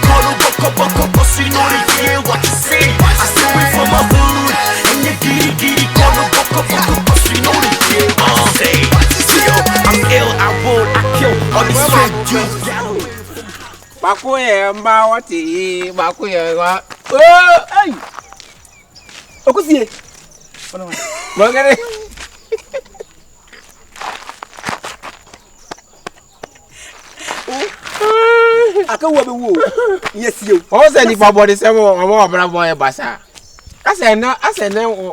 call no boko boko, cause you know they hear what you say. I say we from a hood, and you giddy call no boko boko, cause you know they hear what you say. Yo, I'm ill, I roll, I kill all these fake dudes. Bakuye mba wati bakuye wa. Hey. Okusie. Magare. Aka wo be wo. Yes you. O se ni fa body se mo obra boy basa. Ase na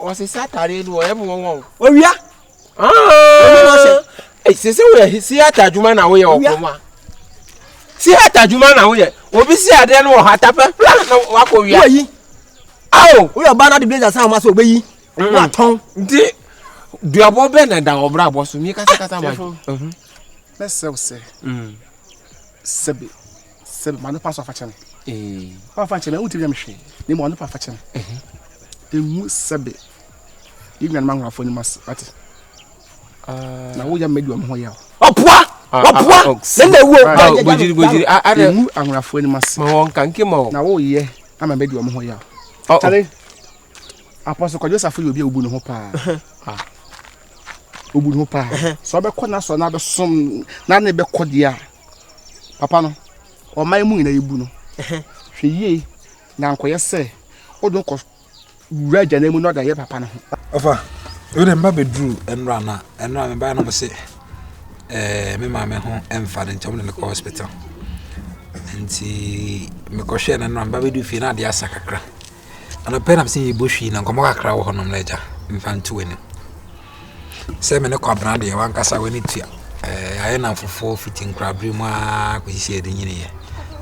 o se satare ni o e mo won. O wia. Se we si atajuma na wo ye okoma. Si atajuma na wo ye. Obi si ade no hata pe plan na wa ko wia. Yi. Awo, we your banner the blazer sound ma so obeyi. Wa ton. Nti duabo be na da obra boso mi kasa ma. Let's say. Sebe manu pass off acham pa fa cheme uti bi amhwe ni mo no pa fa cheme emu sebe ignan manwa fo ni mas ati na wo ya medu am ho ya opua se na wo gojiri emu anwa fo ni mas mo won kanke mo na wo ye ama medu am ho ya tare apostle ko Joseph yo bi obu no ho pa obu no pa so be ko na so na be som na ne be ko dia papa no o mai mu ina yebu no hweye na ankoye se odon ko raja na mu no da ye papa no ofa we dem ba bedru enra me ba na mo se me ma me ho emfa de ntom ne ko hospital nti me ko hwe na no ba bedu fi na de asa kakra ana pe na se ye bohwi na nkomo kakra wo honom leja mfa ntu weni se me ne ko abna de wan kasa weni tua aye na fofo fitin krabri mu a ko hihie de nyine ye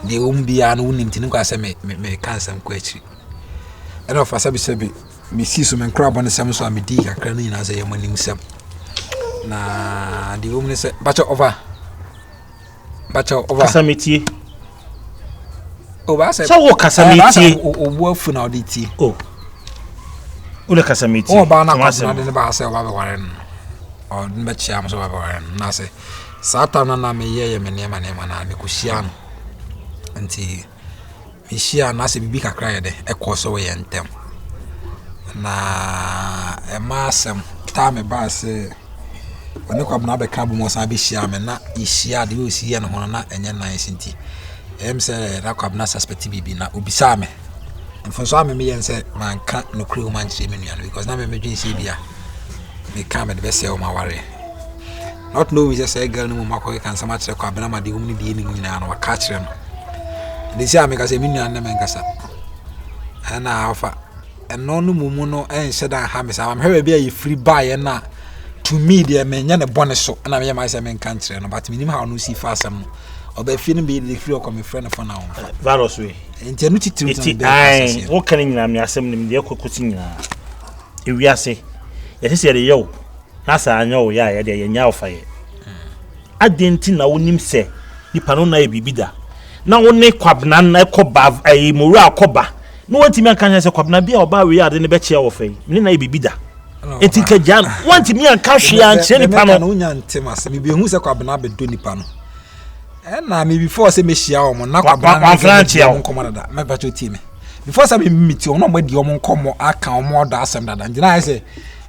de bia no wonim tin ko ase me cancer ko achi ena ofa sabi me si so me krabo ne sam so amedi kakra ni na se ye manim sam na de ne se bacha over kasamiti o ba se so wo kasamiti o bu afu na oditi o ule kasamiti o ba na ko de ne ba se o ba be waren o nbe chia mo so ba waren na se sata na me ye me ne ma na me ko hia no nti me hia na se bibi kakra ye de e ko so we ntem na e ma asem ta me ba se oni kwa na be ka bu mo sa be hia me na ihia de o si ye no hono na enye nan sinti em se na kwa na suspect bibi na obisa me mfonso me ye nse man ka no kru man chi me nua because na me dwen se bia me come the best of my worry. Not knowing just a girl no more can so much record na the woman be any na no catch them. They say make us a million na menkasa. And I offer and no mumu no and said I have I'm here be a free buy na to me the men na bonus so and I myself men country no but minimum how no see fast am or be feeling be the free come friend for now. Virus way. Enti no titiri ai wo kan nyina me asem nim de ekokosi nyina. Ewiase yes ye yo na sa anyo ya ye de ye nya ofaye adenti na wonim se nipa no na e bibida na woni kwabna na ekoba ai moru akoba no wantimi anka se kwabna bia oba we ade ne be chia ofaye ni na e bibida enti ka jan wantimi anka hwe anche nipa no wonya ntema se me bi hu se kwabna be do nipa no na me before se me hia o mo na kwabna na franchia o nkomo da me ba choti me before se me miti o no mo di o mo nkomo aka o mo da asem dada ndina se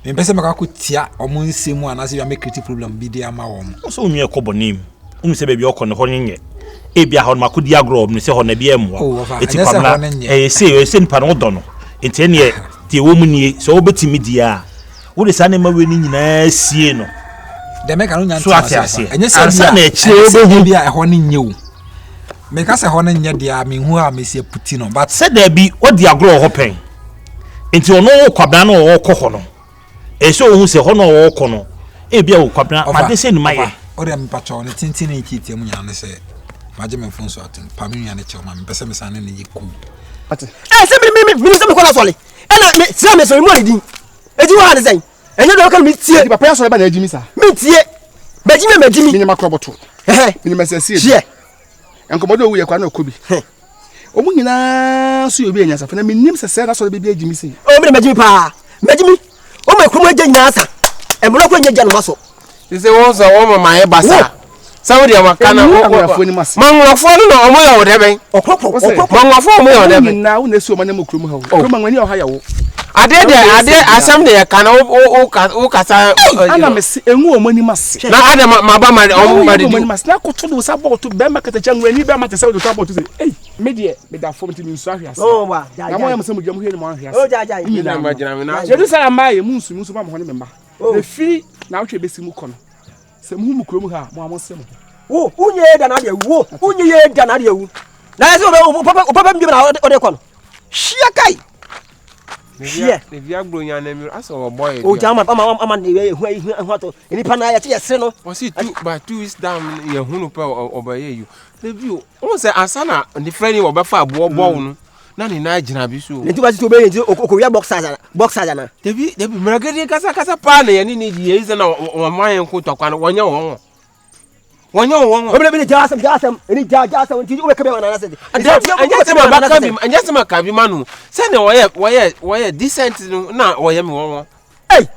me pese maka ko tia omo nsemu anase ya make creative problem bi dia ma wo mo so onye kobonim se baby okọ ho nyenye e bia ho makodi agro no se ho na bia emwa eti kwabla se nipa no do no enti ene tie wo mu nie so obetimi dia wo de sa na ma we ni nyina sie no de me ka no nya ntase enye se na echi obehu bia ho ne nye wo me ka se ho ne nye dia me hu a me se puti no but se da bi odi agro ho pen enti ono kwabla no wo kọ ho no eso ohun se ho no wo kọ no e bia wo kwabla ma de se ni maye o de mpacho ne tintin ne kiti mu nya ne se maje me fon so atin pa me nya ne che ma me pese me san ne yi ku ati se mi se me ko la sole ena me se me so mi mo din eji wa ne sen enye do ka mi tie papa ya so ba na ejimi sa mi tie bejimi mi nyama kroboto mi nyama sesi hie enkomodo wu ye kwa na okobi omu nyina so yobi enya sa fa na mi nim se na so be bi ejimi se o mi bejimi pa bejimi o me kromo eje nyasa e mo ko enye no maso se won so won ma e basa Saudi Wakana, Mangafon, or more of them. Mangafon, more of them. Now, there's so many more Kruma when you're higher. I did someday I can Okasa and I'm a woman must. Now, I am my own must not go to do support to Bemak at the jungle when you bear myself to trouble to say, hey, media, made that 40 minutes. Oh, wow. I am some of them here. Oh, yeah, you say I'm my Muslim member. The fee now should be Simukon. Some whom Krumha, Mamma Sim. Oh, who ye than I wo, who ye than I do. Now, Papa, give out the con. Shiakai. Yeah, if you are growing your name, I saw a boy. Oh, Jama, what any panaya, yes, was it but 2 weeks down your Hunupa over you. The view was a Asana and the friend of Bafa bone. None in Nigerian. It was to be Okoya boxer. They be Margaret Casa Pani and any years and my uncle talk on 1 year. 1 year, any jazz until you come on. And just my cabimanu. Send why decent now or am. Hey,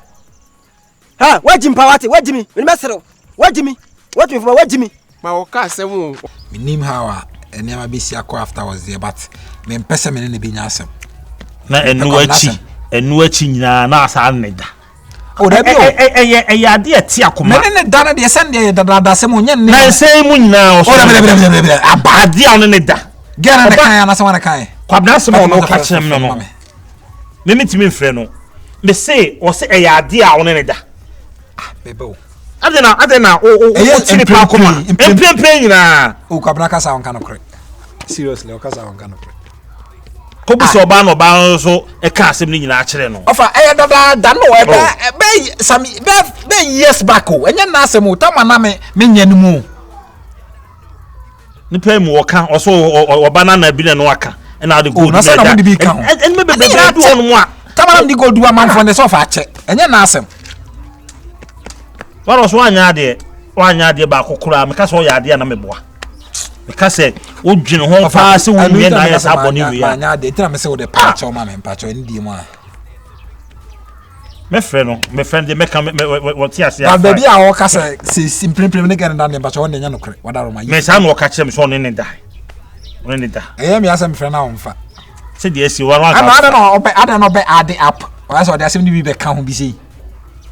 ha, what Jim Pawati, what Jimmy, what Jimmy, what Jimmy, my castle. Me name how and never be see after was there, but me person in the binyasem. Na enuachi na saneda. Oh, that be a idea tia kuma. Na dana de send da sem onye ne. Na say mu nyina so. Abadi on ne da. Gera na kan na so na kan. Kwabna sem no ka kyerem no. Me mitimi mfre no. Me say o say idea on ne da. Ah, bebo. Adena o tiri pa kuma. Empempe nyina. O kwabna ka sa on kan okre. Seriously, o ka sa on kan okre. Kobuso oba no ba so e ka asem ni nyina a kire no. Ofa da no be sami be years back o. Enye na asem o tama na me nya nimu. Ni pe mu oka oso oba na bi no aka. E na de gold. Na say na mo de bi ka ho. En me be do on mu a. Tama na de gold wa man for the sofa ache. Enye na asem. Wa so anya ade ba kokura me ka so ya ade na me boa. Because o dwene ho fa se wo nwie na ya saboni wi ya anya de tira me se wo de pa cha o ma me pa cha ndi mu a me friend de me ka me what ya se ya ba bi a wo ka se simple ne ga na pa cha wo nya no kre wadaro ma me sa no ka chem so ne da eh me asa me friend na wo mfa se de esi wa ada no be ade up wa so de asem ni bi be ka ho bi sei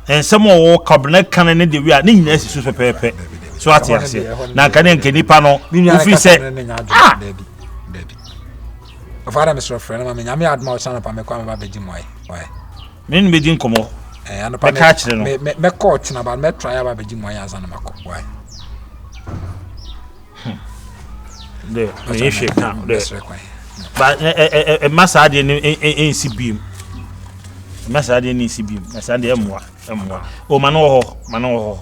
en some wo kabna kan ne de wi a ne nyina esi so pepepe so atiase na kan nke nipa no ofi se Debbie afara Mr. friend ma me nyame adma o chana pa me kwa me ba beji moy why me ni beji nkomo ano pa me coach na ba me try ba beji moy azan na mako why de me she kan de ba masa de ni NCB masa de ni NCB masa de emwa o mano ho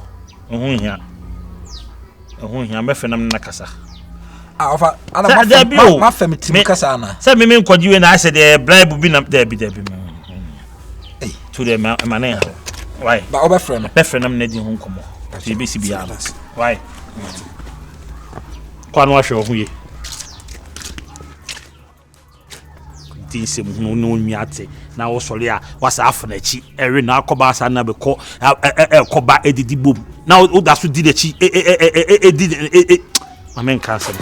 ohun hia me fenam na kasa ofa ana ma fam tim kasa na se me nkojiwe na ase de bribe bi na Debbie to the man why ba oba friend be fenam na di ho nkomo ti be si bia why kwa no ahwe ohun ye ti se mu no nwiate na wo sori a wasa afna chi ere na akoba asa na be ko koba edidi bom na o da so di de chi amen cancel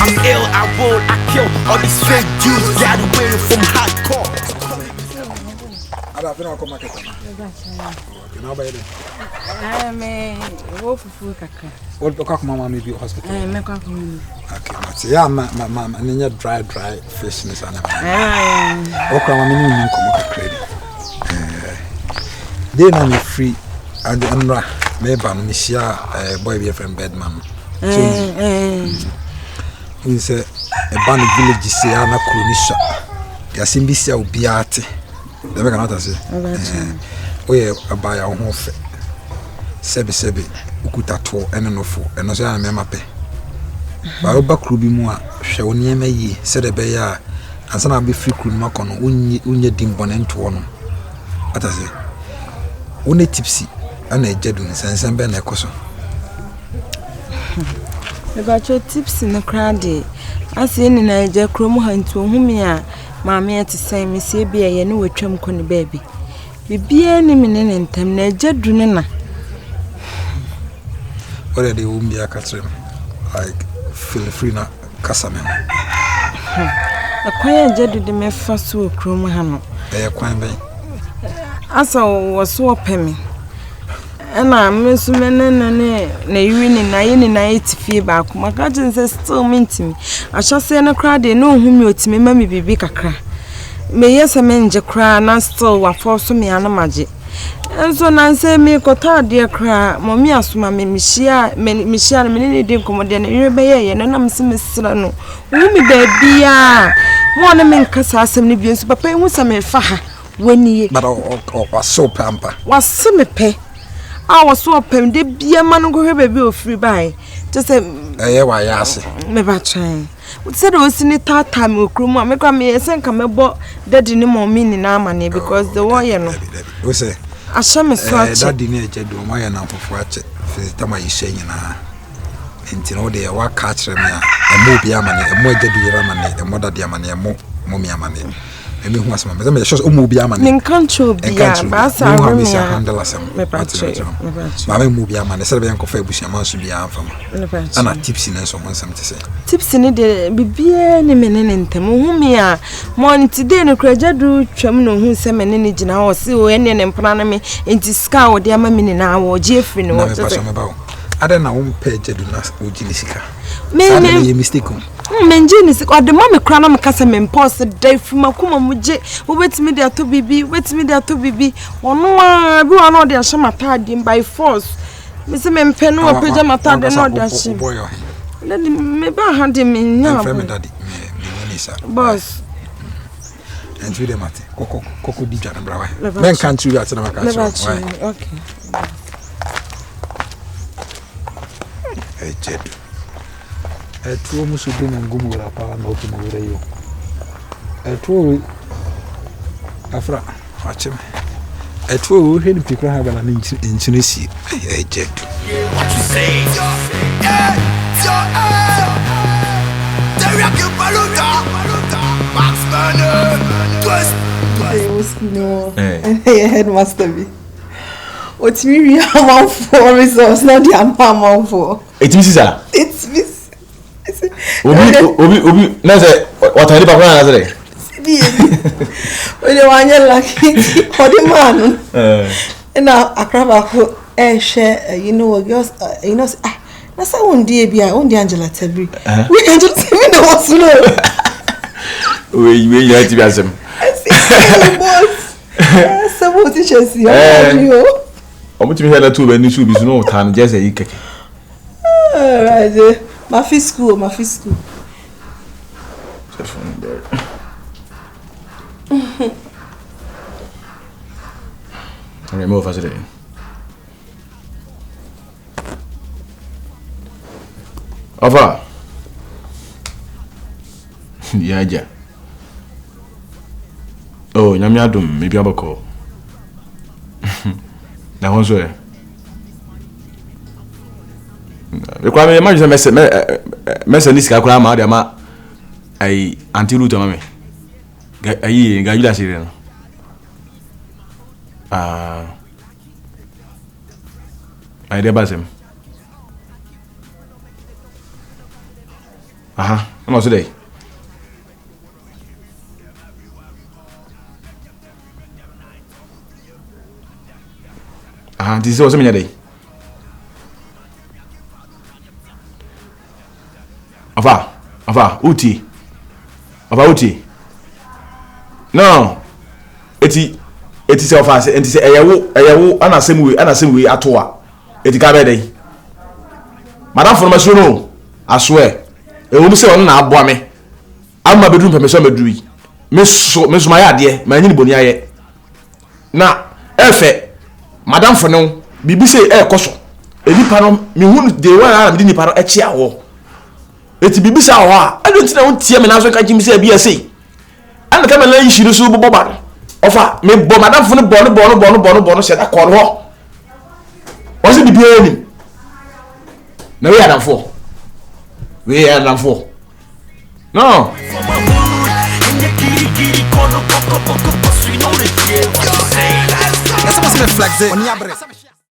I'm ill, I roll, I kill all these fake Jews got away from hardcore. Ada fina ko market. Na ba yede. Wo fufu kaka. Wo ko mama me bi hospital. Me ko ko. Okay, but yeah, ma nenya dry fish ni sana. O ko mama me ni ko mo credit. They na me free and the me ba no share boy be friend bedman. We say a band village say na kronisha. Ya simbisi a obiate. The make another say. Oye abaya ho fe. Sebe ukuta to ene no fo. Eno so ya me mape. Ba oba kru bi mu a hwe woni ema yi se de be ya ansa na be free kru ma kono unye dimbone nto no. Atase. One tipsy ana ejedu nsensen be na ekoso. Eba cho tipsy no krade. Ase ni na eje kro mu hantu ohumi a maame ate say me se bia ye ne watwam ko ne baby bibia ni me ne ntam na agadu ne na already won't be a catrim like feel free na kasame akwai agadu de me fa so okrom ha no kwan ben asa wo so opemi ana mesu menene na yiwi ni na yi ni na etifie ba akoma ka jinse still mintimi ahase na kra de no hu mi otimi ma mi bibi kakra me yesa menje kra na still wa force me ana maje enso na nse mi kota de kra mo mi asoma me mihia me ne de komode na yire be ye no na mse mesira no hu mi da bia mo na me nkasa asem ne bi enso papa hu sa me fa ha wani but so pampa wase me pe I so pem de bia ma no go hwe be ofiri bai just say wa ya ase me ba try what said o sini tata me okrum a me kwa me yesen ka me bo daddy ni mommy ni na amane because the one you know we say asha me so ache daddy ni eje do ma ya na fofo ache tama yishe nyina nti no de wa ka kire me a emo bia amane emo eje do yira amane emo daddy amane emo mommy amane emi hu asema me me show omo bi amane nin control bia ba sa ro me handle asem me ba me mu bi amane se be yanko fa ebusia man so bia afama ana tips ni so man sam te se tips ni de bibia ni menene ntem hu me a mo nti de ne kraja du twam no hu se menene gina ho se o ene ne mpana na me nti ska wo de ama me ni na wo je free no wo te se ada na wo mpe je du na wo gini sika me mistake menjini sik o de mama kra na mekasa me pause dai fuma kuma muje wo betimi de ato bibi ono a bi wa no de ahye matade by force me se me mpe no apagya matade no de ahye daddy me ba hande me nya daddy me ni sa boss and we dem ate koko di jana brawa men kan tu at na maka so okay jet tuo musu dina ngumu la pa na otu mo reyo tuo afra achim tuo he ni pikra ha bana ni nchini jet what you say Teriyaki Baluta Max Burner twist no headmaster bi otimi wi amount for results not the amount for it means Obi na say what I papa na say we dey wan lucky for the man na akraba ko share you know girls you know na say on die bia on die Angela Tabri we Angela Tabri no was no we you have to be asem boss some teachers you omutimi hela tu be ni su bi su no tan je say keke right my school remove facility Ova yaja oh nyame adom me bia bako na honso e kwa me imagine message ni sika kwa ma de ma ai anti route ma me ai ga yula sire no ai de basem aha no so dey this is me dey Ava uti no eti se ofa enti se eyewo ana semwe atoa eti ka be dey madam for masuro no aswe ewo se on na aboa me amma bedru mpemese medru yi meso ma ya ade ma nyini boni aye na efe madam for no bibi se koso enipa no mi hu de wa na mi nipa no echi awo eti bibi sa ho a adu tina won tie me na so ka jimi se bia sei an ka me la yishi no so bo ba ofa me bo madam for no bo se da ko ho o se bibi eni na we adam for no from my hood in the kitty call no buck up, cause we know the deal. What you say? That's supposed to be flex it.